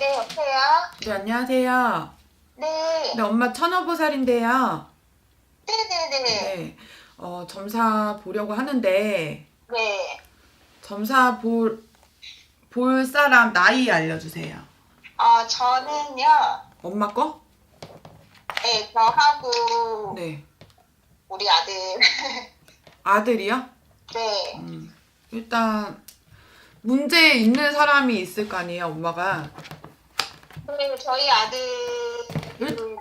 네, 여보세요? 네, 안녕하세요. 네, 네, 엄마 천여보살인데요. 네네네. 네, 점사 보려고 하는데, 네. 점사 볼 사람 나이 알려주세요. 저는요, 엄마 거? 네, 저하고 네. 우리 아들, 아들이요? 네. 일단, 문제 있는 사람이 있을 거 아니에요, 엄마가. 네, 저희 아들, 일,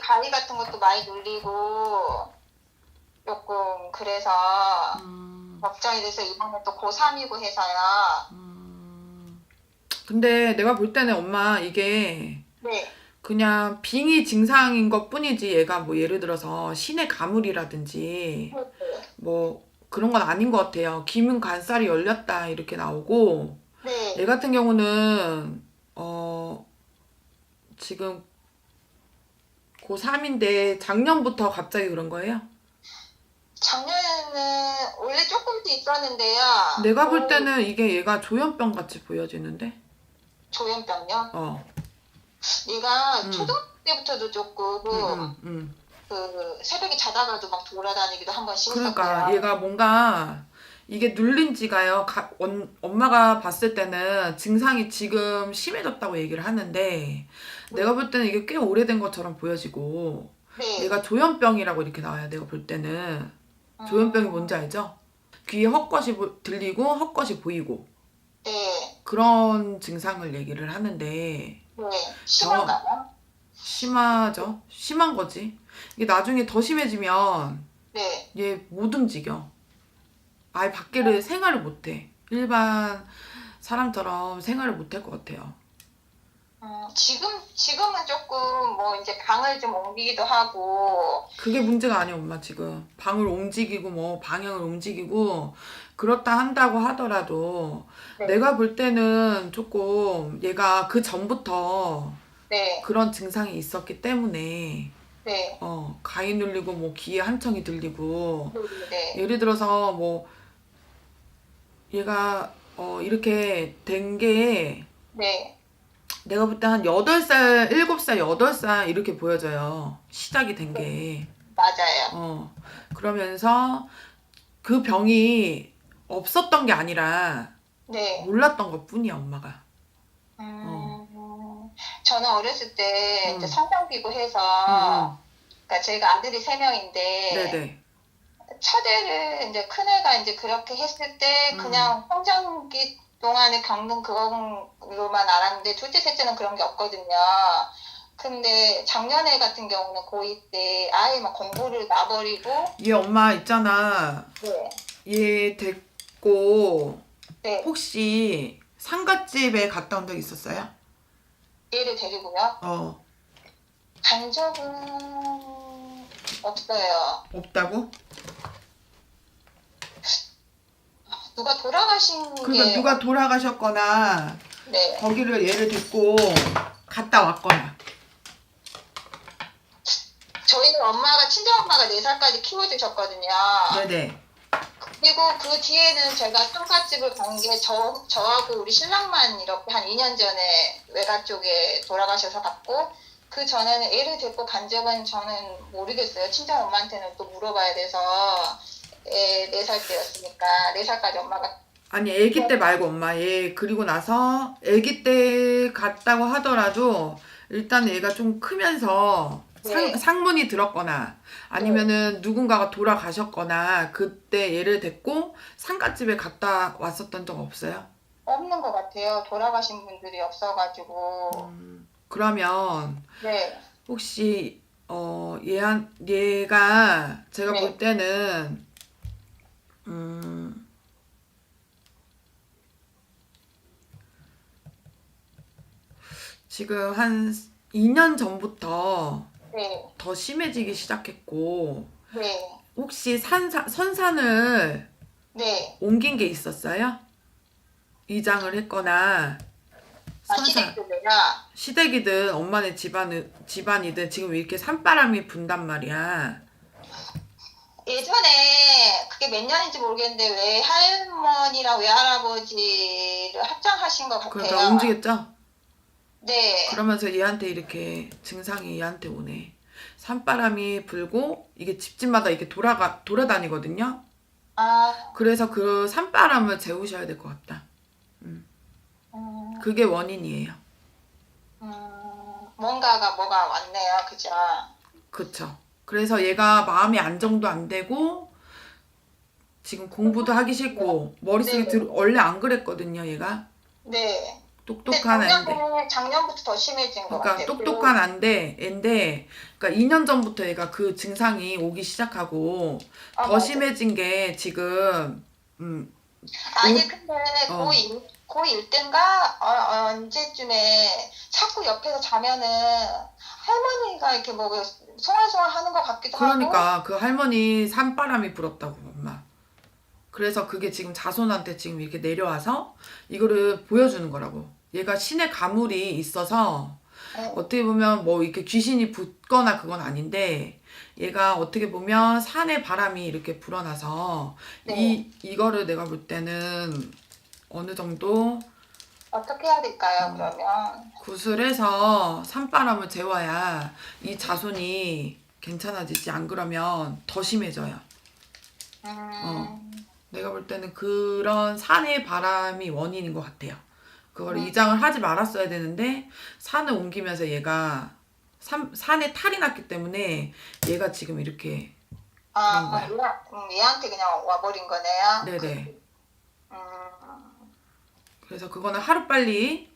가위 같은 것도 많이 눌리고, 조금, 그래서, 걱정이 돼서 이번에 또 고3이고 해서요. 근데 내가 볼 때는 엄마 이게 네, 그냥 빙의 증상인 것 뿐이지 얘가 뭐 예를 들어서 신의 가물이라든지 뭐 그런 건 아닌 것 같아요. 기문 간살이 열렸다 이렇게 나오고 얘 네. 같은 경우는 지금 고3인데 작년부터 갑자기 그런 거예요. 작년에는 원래 조금도 있었는데요. 내가 볼 또 때는 이게 얘가 조현병 같이 보여지는데. 조현병요? 어. 얘가 음. 초등학교 때부터도 조금 그 새벽에 자다가도 막 돌아다니기도 한 번씩 그러니까 했었고요. 얘가 뭔가 이게 눌린 지가요. 엄마가 봤을 때는 증상이 지금 심해졌다고 얘기를 하는데 내가 볼 때는 이게 꽤 오래된 것처럼 보여지고 네. 얘가 조현병이라고 이렇게 나와요. 내가 볼 때는 조현병이 뭔지 음, 알죠? 귀에 헛것이 들리고 헛것이 보이고 네. 그런 증상을 얘기를 하는데 네. 병 심한가요? 심하죠? 심한 거지. 이게 나중에 더 심해지면 네. 얘 못 움직여. 아예 밖에를 생활을 못해. 일반 사람처럼 생활을 못할 것 같아요. 지금은 조금 뭐 이제 방을 좀 옮기기도 하고, 그게 문제가 아니야, 엄마 지금. 방을 움직이고 뭐 방향을 움직이고 그렇다 한다고 하더라도 네. 내가 볼 때는 조금 얘가 그 전부터 네. 그런 증상이 있었기 때문에 네. 가위 눌리고 뭐 귀에 한청이 들리고 네. 예를 들어서 뭐 얘가 이렇게 된 게 네. 내가 볼 때 한 8살, 7살, 8살 이렇게 보여져요. 시작이 된 네. 게. 맞아요. 그러면서 그 병이 없었던 게 아니라 네. 몰랐던 것 뿐이야, 엄마가. 어, 저는 어렸을 때 이제 음, 성장기고 해서, 음. 그러니까 저희가 아들이 세 명인데, 네네. 첫애를 이제 큰애가 이제 그렇게 했을 때 음. 그냥 성장기 동안에 겪는 그거로만 알았는데 둘째, 셋째는 그런 게 없거든요. 근데 작년에 같은 경우는 고2 때 아예 막 공부를 놔버리고, 얘 엄마 있잖아. 네, 얘 데리고 네, 혹시 상갓집에 갔다 온 적 있었어요? 얘를 데리고요. 어, 간 적은 없어요. 없다고? 누가 돌아가신 그러니까 게, 누가 돌아가셨거나 네, 거기를 얘를 데리고 갔다 왔거나. 저희는 엄마가, 친정엄마가 4살까지 키워주셨거든요. 네네. 그리고 그 뒤에는 제가 상가집을 간 게 저하고 우리 신랑만 이렇게 한 2년 전에 외가 쪽에 돌아가셔서 갔고, 그 전에는 애를 데리고 간 적은 저는 모르겠어요. 친정 엄마한테는 또 물어봐야 돼서, 애 4살 때였으니까, 4살까지 엄마가, 아니, 아기 때 말고 엄마. 얘 그리고 나서 아기 때 갔다고 하더라도 일단 얘가 좀 크면서 네, 상문이 들었거나 네, 아니면은 누군가가 돌아가셨거나 그때 얘를 데리고 상갓집에 갔다 왔었던 적 없어요? 없는 것 같아요. 돌아가신 분들이 없어가지고, 그러면 네, 혹시 얘가 제가 볼 네, 때는 음, 지금 한 2년 전부터 네, 더 심해지기 시작했고 네, 혹시 선산을 네. 옮긴 게 있었어요? 이장을 했거나 선산 시댁들이나, 시댁이든 엄마네 집안이든 지금 왜 이렇게 산바람이 분단 말이야. 예전에 그게 몇 년인지 모르겠는데 외할머니랑 외할아버지를 합장하신 것 그러니까 같아요. 움직였죠? 네. 그러면서 얘한테 이렇게 증상이 얘한테 오네. 산바람이 불고 이게 집집마다 이렇게 돌아다니거든요. 아, 그래서 그 산바람을 재우셔야 될 것 같다. 음, 그게 원인이에요. 뭐가 왔네요. 그죠? 그쵸. 그래서 얘가 마음이 안정도 안 되고 지금 공부도 하기 싫고 머릿속에 네. 원래 안 그랬거든요. 얘가 네. 근데 똑똑한 애인데. 작년부터 더 심해진 것 그러니까 같아요. 똑똑한 애인데 그러니까 2년 전부터 얘가 그 증상이 오기 시작하고 아, 더 맞아. 심해진 게 지금 아니, 옷, 근데 어, 고1 땐가? 언제쯤에 자꾸 옆에서 자면은 할머니가 이렇게 뭐 송알송알 하는 것 같기도 하고, 그러니까 그 할머니 산바람이 불었다고 엄마. 그래서 그게 지금 자손한테 지금 이렇게 내려와서 이거를 보여주는 거라고. 얘가 신의 가물이 있어서 네. 어떻게 보면 뭐 이렇게 귀신이 붙거나 그건 아닌데 얘가 어떻게 보면 산의 바람이 이렇게 불어나서 네. 이거를 내가 볼 때는 어느 정도 어떻게 해야 될까요, 그러면? 구슬해서 산바람을 재워야 이 자손이 괜찮아지지. 안 그러면 더 심해져요. 어. 음, 내가 볼 때는 그런 산의 바람이 원인인 것 같아요. 그걸 음. 이장을 하지 말았어야 되는데 산을 옮기면서 얘가 산에 탈이 났기 때문에 얘가 지금 이렇게 그런 거야. 얘한테 그냥 와버린 거네요. 네네. 음, 그래서 그거는 하루빨리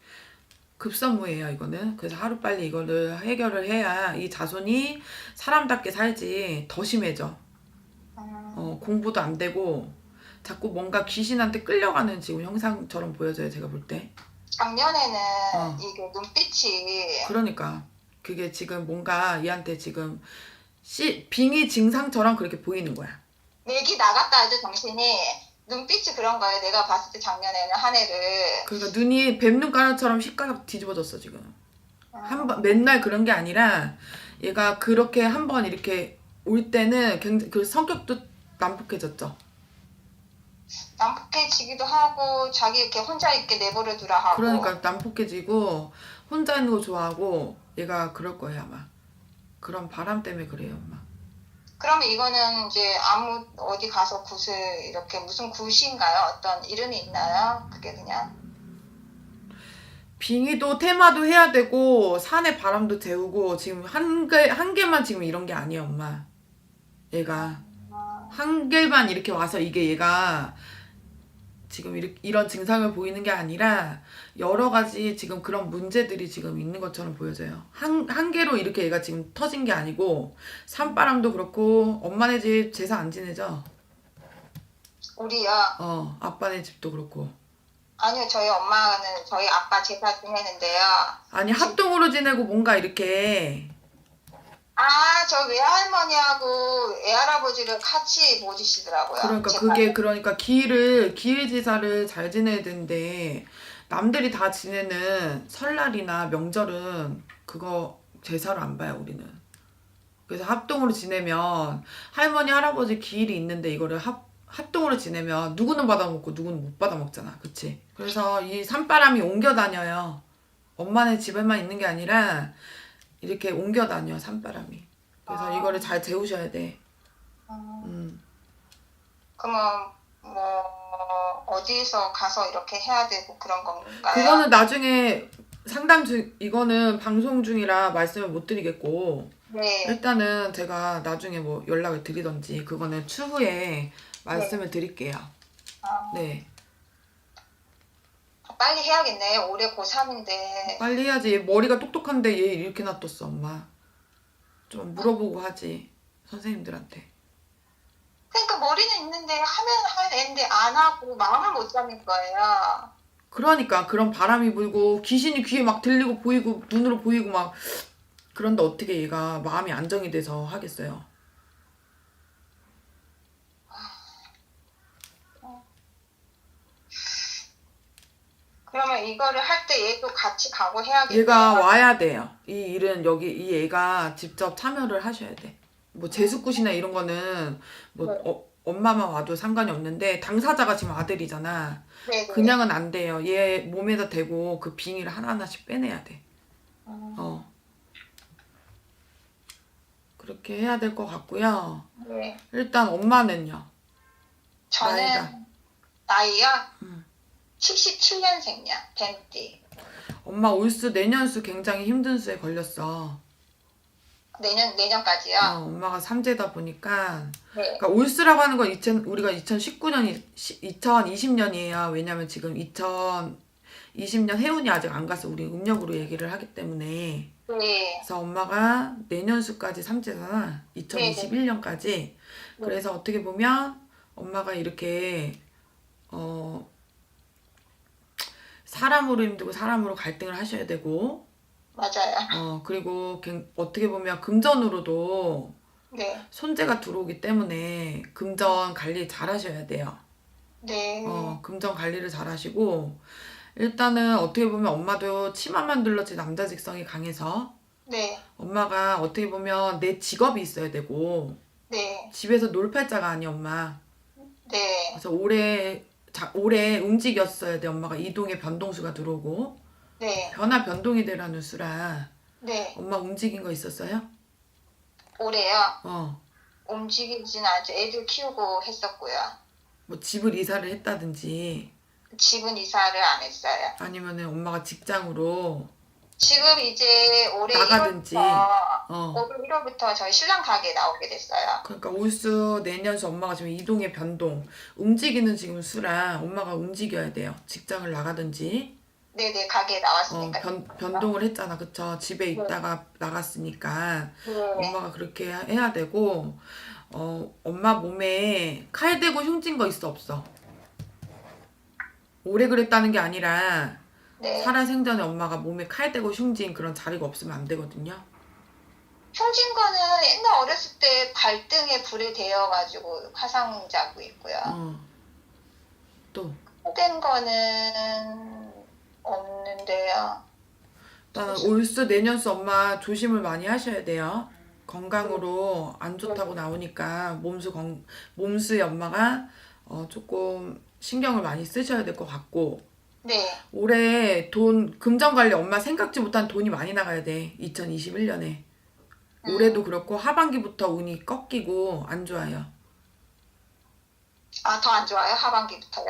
급선무예요, 이거는. 그래서 하루빨리 이거를 해결을 해야 이 자손이 사람답게 살지. 더 심해져. 공부도 안 되고 자꾸 뭔가 귀신한테 끌려가는 지금 형상처럼 보여져요, 제가 볼 때. 작년에는 어. 이게 눈빛이 그러니까 그게 지금 뭔가 얘한테 지금 빙의 증상처럼 그렇게 보이는 거야. 맥이 나갔다 하죠, 정신이. 눈빛이 그런 거예요. 내가 봤을 때 작년에는 한 해를. 그러니까 눈이 뱀눈 가루처럼 시까지 뒤집어졌어 지금. 맨날 그런 게 아니라 얘가 그렇게 한번 이렇게 올 때는 굉장히 그 성격도 난폭해졌죠. 난폭해지기도 하고 자기 이렇게 혼자 있게 내버려 두라 하고. 그러니까 난폭해지고 혼자 있는 거 좋아하고 얘가 그럴 거예요 아마. 그런 바람 때문에 그래요 엄마. 그러면 이거는 이제 아무 어디 가서 굿을 이렇게 무슨 굿인가요? 어떤 이름이 있나요? 그게 그냥. 빙의도 테마도 해야 되고 산에 바람도 재우고 지금 한 개만 지금 이런 게 아니야 엄마. 얘가 한 개만 이렇게 와서 이게 얘가 지금 이런 증상을 보이는 게 아니라 여러 가지 지금 그런 문제들이 지금 있는 것처럼 보여져요. 한 개로 이렇게 얘가 지금 터진 게 아니고 산바람도 그렇고 엄마네 집 제사 안 지내죠? 우리요. 아빠네 집도 그렇고. 아니요, 저희 엄마는 저희 아빠 제사 지내는데요. 아니 합동으로 지내고 뭔가 이렇게 저 외할머니하고 외할아버지를 같이 모시시더라고요. 그러니까 기일 제사를 잘 지내야 되는데 남들이 다 지내는 설날이나 명절은 그거 제사로 안 봐요 우리는. 그래서 합동으로 지내면 할머니 할아버지 기일이 있는데 이거를 합동으로 지내면 누구는 받아먹고 누구는 못 받아먹잖아. 그치? 그래서 이 산바람이 옮겨 다녀요. 엄마네 집에만 있는 게 아니라 이렇게 옮겨 다녀 산바람이. 그래서 이거를 잘 재우셔야 돼. 그러면 뭐 어디서 가서 이렇게 해야 되고 그런 건가요? 그거는 나중에 이거는 방송 중이라 말씀을 못 드리겠고 네. 일단은 제가 나중에 뭐 연락을 드리던지 그거는 추후에 말씀을 드릴게요. 네. 빨리 해야겠네. 올해 고3인데. 빨리 해야지. 얘 머리가 똑똑한데 얘 이렇게 놔뒀어 엄마. 좀 물어보고 하지 선생님들한테. 그러니까 머리는 있는데 하면 할 애인데 안 하고 마음을 못 잡는 거예요. 그러니까 그런 바람이 불고 귀신이 귀에 막 들리고 보이고 눈으로 보이고 막 그런데 어떻게 얘가 마음이 안정이 돼서 하겠어요. 그러면 이거를 할 때 얘도 같이 가고 해야겠네요. 얘가 와야 돼요. 이 일은 이 얘가 직접 참여를 하셔야 돼. 뭐 제수굿이나 이런 거는 뭐 엄마만 와도 상관이 없는데 당사자가 지금 아들이잖아. 네. 그냥은 안 돼요. 얘 몸에다 대고 그 빙의를 하나하나씩 빼내야 돼. 어, 그렇게 해야 될 것 같고요. 네. 일단 엄마는요? 나이가. 저는 나이가 음. 77년생이야. 뱀띠. 엄마 올수 내년수 굉장히 힘든 수에 걸렸어. 내년까지요? 엄마가 삼재다 보니까 네. 그러니까 올수라고 하는 건 우리가 2019년이 2020년이에요. 왜냐면 지금 2020년 해운이 아직 안 가서 우리 음력으로 얘기를 하기 때문에. 네. 그래서 엄마가 내년수까지 삼재잖아. 2021년까지. 그래서 어떻게 보면 엄마가 이렇게 사람으로 힘들고 사람으로 갈등을 하셔야 되고, 맞아요. 그리고 어떻게 보면 금전으로도 네. 손재가 들어오기 때문에 금전 관리 잘 하셔야 돼요. 네. 금전 관리를 잘 하시고, 일단은 어떻게 보면 엄마도 치마만 둘러지 남자 직성이 강해서, 네. 엄마가 어떻게 보면 내 직업이 있어야 되고, 네. 집에서 놀팔자가 아니야, 엄마. 네. 그래서 오래 움직였어야 돼, 엄마가. 이동의 변동수가 들어오고. 네. 변화 변동이 되라는 수라. 네. 엄마 움직인 거 있었어요? 올해요. 움직이진 않죠. 애들 키우고 했었고요. 뭐 집을 이사를 했다든지, 집은 이사를 안 했어요. 아니면은 엄마가 직장으로 지금 이제 올해 나가든지. 5월 1월부터 저희 신랑 가게에 나오게 됐어요. 그러니까 올수 내년수 엄마가 지금 이동의 변동, 움직이는 지금 수라 엄마가 움직여야 돼요. 직장을 나가든지. 네네, 가게에 나왔으니까. 변동을 했잖아. 그쵸? 집에 있다가 나갔으니까 네. 엄마가 그렇게 해야 되고, 엄마 몸에 칼 대고 흉진 거 있어, 없어? 오래 그랬다는 게 아니라 네. 살아생전에 엄마가 몸에 칼 대고 흉진 그런 자리가 없으면 안 되거든요. 흉진 거는 옛날 어렸을 때 발등에 불에 데여가지고 화상 자고 있고요. 또 된 거는 없는데요. 일단은 올수 내년수 엄마 조심을 많이 하셔야 돼요. 건강으로 안 좋다고 나오니까 몸수에 엄마가 조금 신경을 많이 쓰셔야 될 것 같고, 네. 올해 금전 관리 엄마 생각지 못한 돈이 많이 나가야 돼. 2021년에. 올해도 그렇고 하반기부터 운이 꺾이고 안 좋아요. 더 안 좋아요? 하반기부터요?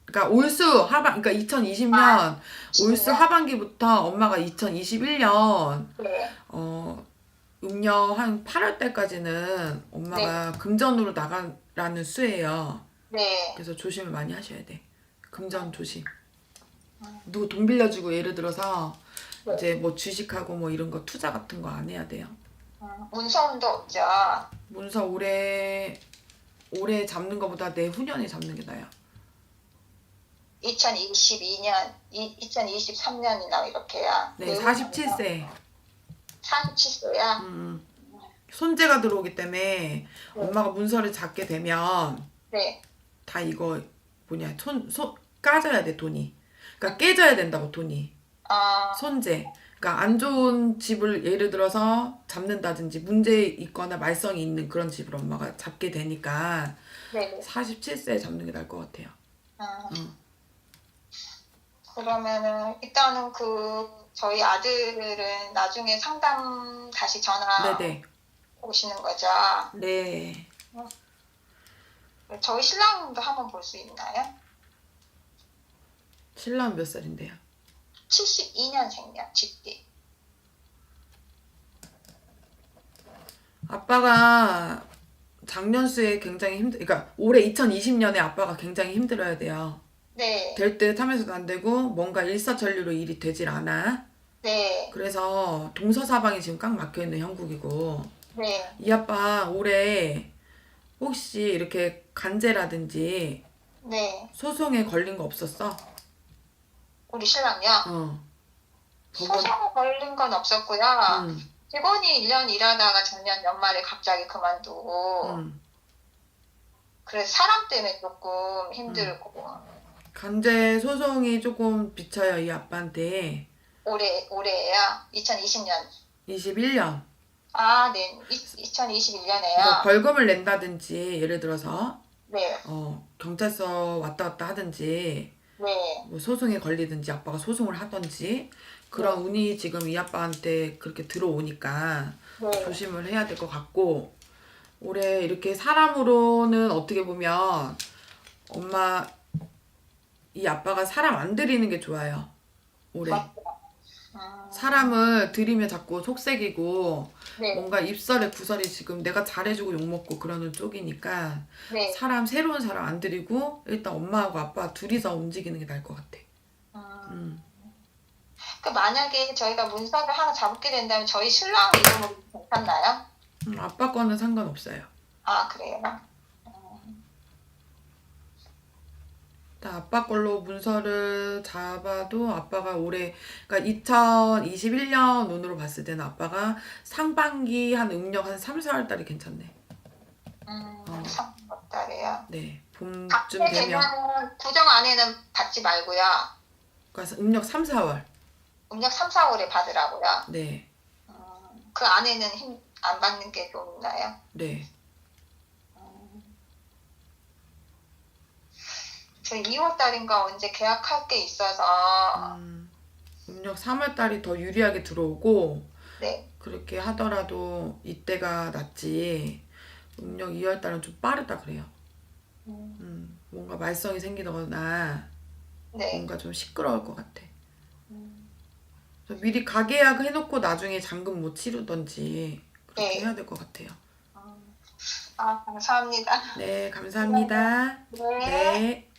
그러니까 그러니까 2020년 올수 하반기부터 엄마가 2021년 네. 음력 한 8월 달까지는 엄마가 금전으로 나가라는 수예요. 네. 그래서 조심을 많이 하셔야 돼. 금전 조심. 누구 돈 빌려주고 예를 들어서 이제 뭐 주식하고 뭐 이런 거 투자 같은 거 안 해야 돼요. 문서운도 없죠. 문서 올해 잡는 것보다 내후년에 잡는 게 나아요. 2022년, 2023년이나 이렇게요. 네, 47세. 47세야? 손재가 들어오기 때문에 엄마가 문서를 잡게 되면 네. 다 이거 까져야 돼, 돈이. 그러니까 깨져야 된다고, 돈이. 손재. 그러니까 안 좋은 집을 예를 들어서 잡는다든지 문제 있거나 말썽이 있는 그런 집을 엄마가 잡게 되니까 네. 47세에 잡는 게 나을 것 같아요. 그러면은 일단은 저희 아들은 나중에 상담 다시 전화 네네. 오시는 거죠. 네. 저희 신랑도 한번 볼 수 있나요? 신랑은 몇 살인데요? 72년생이요, 쥐띠. 아빠가 작년수에 굉장히 그러니까 올해 2020년에 아빠가 굉장히 힘들어야 돼요. 네. 될 듯 하면서도 안 되고 뭔가 일사천리로 일이 되질 않아. 네. 그래서 동서사방이 지금 꽉 막혀있는 형국이고, 네. 이 아빠 올해 혹시 이렇게 간제라든지 네. 소송에 걸린 거 없었어? 우리 신랑요? 법원. 소송 걸린 건 없었고요. 직원이 1년 일하다가 작년 연말에 갑자기 그만두고, 그래서 사람 때문에 조금 힘들고. 간제 소송이 조금 비쳐요, 이 아빠한테. 올해예요? 2020년. 21년. 네. 2021년에요. 그러니까 벌금을 낸다든지 예를 들어서 네. 경찰서 왔다 갔다 하든지 네. 네. 뭐 소송에 걸리든지 아빠가 소송을 하든지 그런 네. 운이 지금 이 아빠한테 그렇게 들어오니까 네. 조심을 해야 될 것 같고 올해 이렇게 사람으로는 어떻게 보면 엄마 이 아빠가 사람 안 들이는 게 좋아요. 올해. 맞죠. 사람을 들이면 자꾸 속색이고 네. 뭔가 입설에 구설이 지금 내가 잘해주고 욕먹고 그러는 쪽이니까 네. 새로운 사람 안 들이고 일단 엄마하고 아빠 둘이서 움직이는 게 나을 것 같아. 그 만약에 저희가 문서를 하나 잡게 된다면 저희 신랑 이름으로 괜찮나요? 아빠 거는 상관없어요. 아, 그래요? 일단 아빠 걸로 문서를 잡아도 아빠가 올해 그러니까 2021년 운으로 봤을 때는 아빠가 상반기 한 음력 한 3, 4월 달이 괜찮네. 3월달에요. 네. 봄쯤 받게 되면 되면 구정 안에는 받지 말고요. 그러니까 음력 3, 4월. 음력 3, 4월에 받으라고요. 네. 그 안에는 안 받는 게 좋나요? 네. 저 2월달인가 언제 계약할 게 있어서 음력 3월 달이 더 유리하게 들어오고 네. 그렇게 하더라도 이때가 낫지. 음력 2월 달은 좀 빠르다 그래요. 뭔가 말썽이 생기거나 네. 뭔가 좀 시끄러울 것 같아. 그래서 미리 가계약 해놓고 나중에 잔금 못 치르던지 그렇게 네. 해야 될 것 같아요. 아, 감사합니다. 네, 감사합니다. 네. 네.